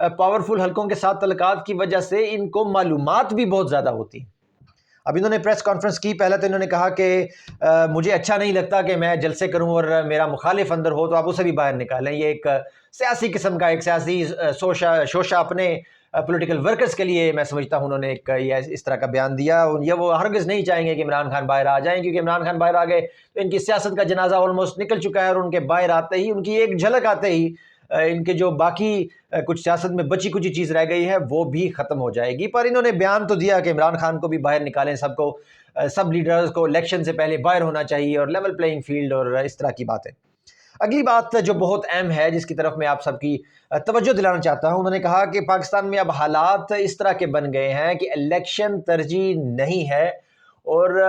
Powerful حلقوں کے ساتھ تعلقات کی وجہ سے ان کو معلومات بھی بہت زیادہ ہوتی ہیں۔ اب انہوں نے پریس کانفرنس کی، پہلے تو انہوں نے کہا کہ مجھے اچھا نہیں لگتا کہ میں جلسے کروں اور میرا مخالف اندر ہو تو آپ اسے بھی باہر نکالیں۔ یہ ایک سیاسی قسم کا ایک سیاسی شوشہ اپنے پولیٹیکل ورکرز کے لیے میں سمجھتا ہوں انہوں نے ایک اس طرح کا بیان دیا۔ یہ وہ ہرگز نہیں چاہیں گے کہ عمران خان باہر آ جائیں، کیونکہ عمران خان باہر آ گئے تو ان کی سیاست کا جنازہ آلموسٹ نکل چکا ہے، اور ان کے باہر آتے ہی، ان کی ایک جھلک آتے ہی ان کے جو باقی کچھ سیاست میں بچی کچھ چیز رہ گئی ہے وہ بھی ختم ہو جائے گی۔ پر انہوں نے بیان تو دیا کہ عمران خان کو بھی باہر نکالیں، سب لیڈرز کو الیکشن سے پہلے باہر ہونا چاہیے، اور لیول پلینگ فیلڈ اور اس طرح کی باتیں۔ اگلی بات جو بہت اہم ہے، جس کی طرف میں آپ سب کی توجہ دلانا چاہتا ہوں، انہوں نے کہا کہ پاکستان میں اب حالات اس طرح کے بن گئے ہیں کہ الیکشن ترجیح نہیں ہے، اور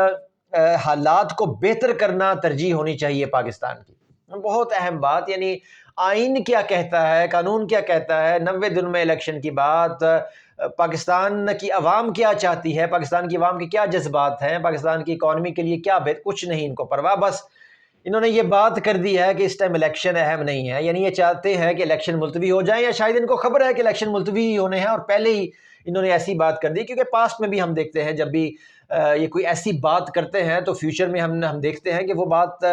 حالات کو بہتر کرنا ترجیح ہونی چاہیے پاکستان کی۔ بہت اہم بات، یعنی آئین کیا کہتا ہے، قانون کیا کہتا ہے، 90 دن میں الیکشن کی بات، پاکستان کی عوام کیا چاہتی ہے، پاکستان کی عوام کے کیا جذبات ہیں، پاکستان کی اکانومی کے لیے کیا کچھ نہیں ان کو پرواہ۔ بس انہوں نے یہ بات کر دی ہے کہ اس ٹائم الیکشن اہم نہیں ہے، یعنی یہ چاہتے ہیں کہ الیکشن ملتوی ہو جائیں، یا شاید ان کو خبر ہے کہ الیکشن ملتوی ہی ہونے ہیں، اور پہلے ہی انہوں نے ایسی بات کر دی، کیونکہ پاسٹ میں بھی ہم دیکھتے ہیں جب بھی یہ کوئی ایسی بات کرتے ہیں تو فیوچر میں ہم دیکھتے ہیں کہ وہ بات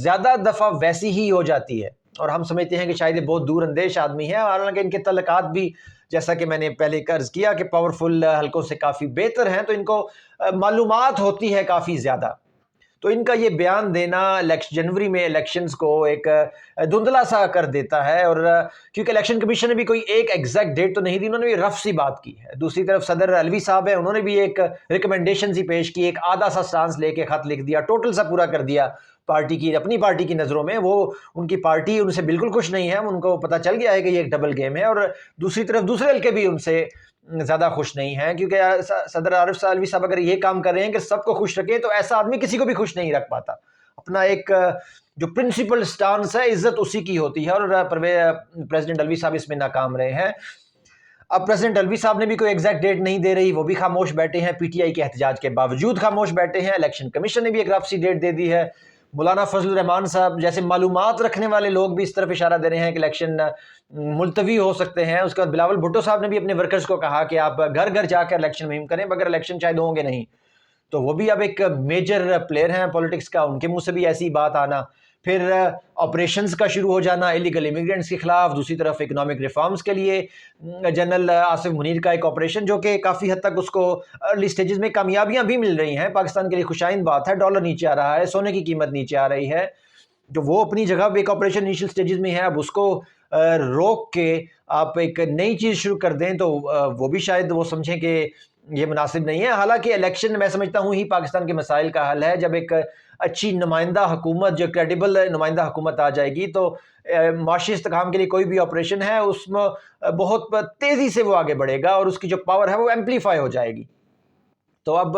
زیادہ دفعہ ویسی ہی ہو جاتی ہے، اور ہم سمجھتے ہیں کہ شاید یہ بہت دور اندیش آدمی ہے، حالانکہ ان کے تعلقات بھی جیسا کہ میں نے پہلے عرض کیا کہ پاورفل حلقوں سے کافی بہتر ہیں، تو ان کو معلومات ہوتی ہے کافی زیادہ۔ تو ان کا یہ بیان دینا جنوری میں الیکشنز کو ایک دھندلا سا کر دیتا ہے، اور کیونکہ الیکشن کمیشن نے بھی کوئی ایک ایگزیکٹ ڈیٹ تو نہیں دی، انہوں نے بھی رف سی بات کی ہے۔ دوسری طرف صدر علوی صاحب ہیں، انہوں نے بھی ایک ریکمنڈیشن سی پیش کی، ایک آدھا سا سٹانس لے کے خط لکھ دیا، ٹوٹل سا پورا کر دیا پارٹی کی، اپنی پارٹی کی نظروں میں وہ ان کی پارٹی ان سے بالکل خوش نہیں ہے، ان کو پتہ چل گیا ہے کہ یہ ایک ڈبل گیم ہے، اور دوسری طرف دوسرے حلقے بھی ان سے زیادہ خوش نہیں ہیں، کیونکہ صدر عارف علوی صاحب اگر یہ کام کر رہے ہیں کہ سب کو خوش رکھیں، تو ایسا آدمی کسی کو بھی خوش نہیں رکھ پاتا۔ اپنا ایک جو پرنسپل سٹانس ہے، عزت اسی کی ہوتی ہے، اور پریزیڈنٹ علوی صاحب اس میں ناکام رہے ہیں۔ اب پریزیڈنٹ علوی صاحب نے بھی کوئی ایگزیکٹ ڈیٹ نہیں دے رہی، وہ بھی خاموش بیٹھے ہیں، پی ٹی آئی کے احتجاج کے باوجود خاموش بیٹھے ہیں۔ الیکشن کمیشن نے بھی ایک رف سی ڈیٹ دے دی ہے۔ مولانا فضل الرحمان صاحب جیسے معلومات رکھنے والے لوگ بھی اس طرف اشارہ دے رہے ہیں کہ الیکشن ملتوی ہو سکتے ہیں۔ اس کے بعد بلاول بھٹو صاحب نے بھی اپنے ورکرز کو کہا کہ آپ گھر گھر جا کر الیکشن مہم کریں، بغیر الیکشن شاید ہوں گے نہیں۔ تو وہ بھی اب ایک میجر پلیئر ہیں پولیٹکس کا، ان کے منہ سے بھی ایسی بات آنا۔ پھر آپریشنز کا شروع ہو جانا ایلیگل امیگرینٹس کے خلاف، دوسری طرف اکنامک ریفارمز کے لیے جنرل آصف منیر کا ایک آپریشن جو کہ کافی حد تک اس کو ارلی سٹیجز میں کامیابیاں بھی مل رہی ہیں، پاکستان کے لیے خوشائند بات ہے۔ ڈالر نیچے آ رہا ہے، سونے کی قیمت نیچے آ رہی ہے، جو وہ اپنی جگہ پہ ایک آپریشن انیشل سٹیجز میں ہے، اب اس کو روک کے آپ ایک نئی چیز شروع کر دیں تو وہ بھی شاید وہ سمجھیں کہ یہ مناسب نہیں ہے۔ حالانکہ الیکشن میں سمجھتا ہوں ہی پاکستان کے مسائل کا حل ہے، جب ایک اچھی نمائندہ حکومت، جو کریڈیبل نمائندہ حکومت آ جائے گی تو معاشی استحکام کے لیے کوئی بھی آپریشن ہے اس میں بہت تیزی سے وہ آگے بڑھے گا، اور اس کی جو پاور ہے وہ ایمپلیفائی ہو جائے گی۔ تو اب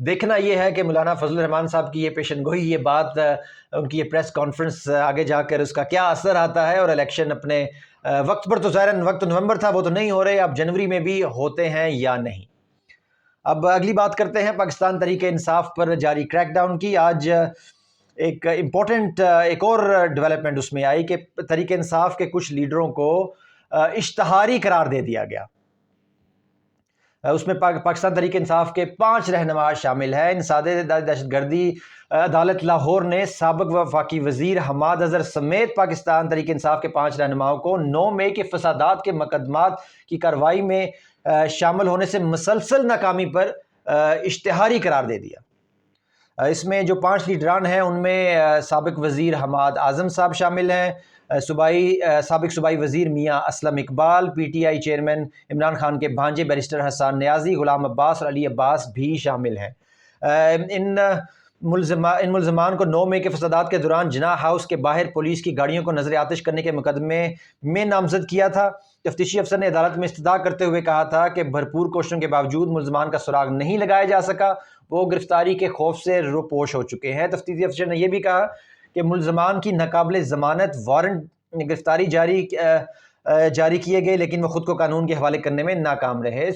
دیکھنا یہ ہے کہ مولانا فضل الرحمان صاحب کی یہ پیشن گوئی، یہ بات، ان کی یہ پریس کانفرنس آگے جا کر اس کا کیا اثر آتا ہے، اور الیکشن اپنے وقت پر تو ظاہراً وقت نومبر تھا وہ تو نہیں ہو رہے، اب جنوری میں بھی ہوتے ہیں یا نہیں۔ اب اگلی بات کرتے ہیں پاکستان تحریک انصاف پر جاری کریک ڈاؤن کی۔ آج ایک امپورٹنٹ ایک اور ڈیولپمنٹ اس میں آئی کہ تحریک انصاف کے کچھ لیڈروں کو اشتہاری قرار دے دیا گیا۔ اس میں پاکستان تحریک انصاف کے 5 رہنما شامل ہیں۔ انسداد دہشت گردی عدالت لاہور نے سابق وفاقی وزیر حماد اظہر سمیت پاکستان تحریک انصاف کے 5 رہنماؤں کو 9 مئی کے فسادات کے مقدمات کی کارروائی میں شامل ہونے سے مسلسل ناکامی پر اشتہاری قرار دے دیا۔ اس میں جو 5 لیڈران ہیں ان میں سابق وزیر حماد اعظم صاحب شامل ہیں، سابق صوبائی وزیر میاں Aslam Iqbal, P T I chairman Imran Khan کے بھانجے بیرسٹر حسان نیازی، غلام عباس اور علی عباس بھی شامل ہیں۔ ان ملزمان کو 9 مئی کے فسادات کے دوران جناح ہاؤس کے باہر پولیس کی گاڑیوں کو نظر آتش کرنے کے مقدمے میں نامزد کیا تھا۔ تفتیشی افسر نے عدالت میں استدعا کرتے ہوئے کہا تھا کہ بھرپور کوششوں کے باوجود ملزمان کا سراغ نہیں لگایا جا سکا، وہ گرفتاری کے خوف سے روپوش ہو چکے ہیں۔ تفتیشی افسر نے یہ بھی کہا کہ ملزمان کی ناقابل ضمانت وارنٹ گرفتاری جاری کیے گئے، لیکن وہ خود کو قانون کے حوالے کرنے میں ناکام رہے۔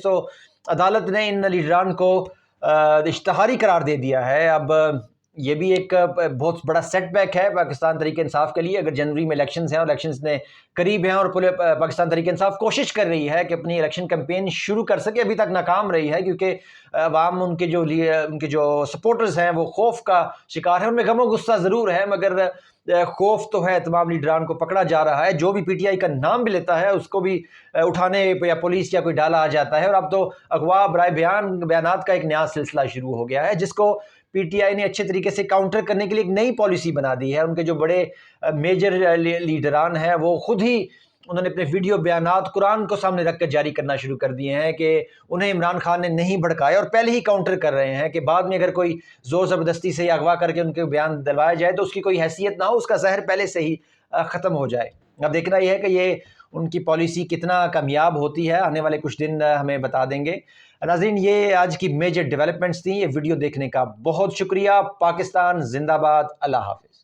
عدالت نے ان لیڈران کو اشتہاری قرار دے دیا ہے۔ اب یہ بھی ایک بہت بڑا سیٹ بیک ہے پاکستان تحریک انصاف کے لیے. اگر جنوری میں الیکشنز ہیں اور الیکشنز نے قریب ہیں اور پاکستان تحریک انصاف کوشش کر رہی ہے کہ اپنی الیکشن کیمپین شروع کر سکے, ابھی تک ناکام رہی ہے کیونکہ عوام ان کے جو سپورٹرز ہیں وہ خوف کا شکار ہیں. ان میں غم و غصہ ضرور ہے مگر خوف تو ہے, تمام لیڈران کو پکڑا جا رہا ہے. جو بھی پی ٹی آئی کا نام بھی لیتا ہے اس کو بھی اٹھانے یا پولیس یا کوئی ڈالا آ جاتا ہے. اور اب تو اغوا برائے بیانات کا ایک نیا سلسلہ شروع ہو گیا ہے جس کو پی ٹی آئی نے اچھے طریقے سے کاؤنٹر کرنے کے لیے ایک نئی پالیسی بنا دی ہے. ان کے جو بڑے میجر لیڈران ہیں وہ خود ہی انہوں نے اپنے ویڈیو بیانات قرآن کو سامنے رکھ کر جاری کرنا شروع کر دیے ہیں کہ انہیں عمران خان نے نہیں بھڑکایا, اور پہلے ہی کاؤنٹر کر رہے ہیں کہ بعد میں اگر کوئی زور زبردستی سے اغوا کر کے ان کے بیان دلوایا جائے تو اس کی کوئی حیثیت نہ ہو, اس کا زہر پہلے سے ہی ختم ہو جائے. اب دیکھنا یہ ہے کہ یہ ان کی پالیسی کتنا کامیاب ہوتی ہے, آنے والے کچھ دن ہمیں بتا دیں گے. ناظرین, یہ آج کی میجر ڈیولپمنٹس تھیں. یہ ویڈیو دیکھنے کا بہت شکریہ. پاکستان زندہ باد. اللہ حافظ.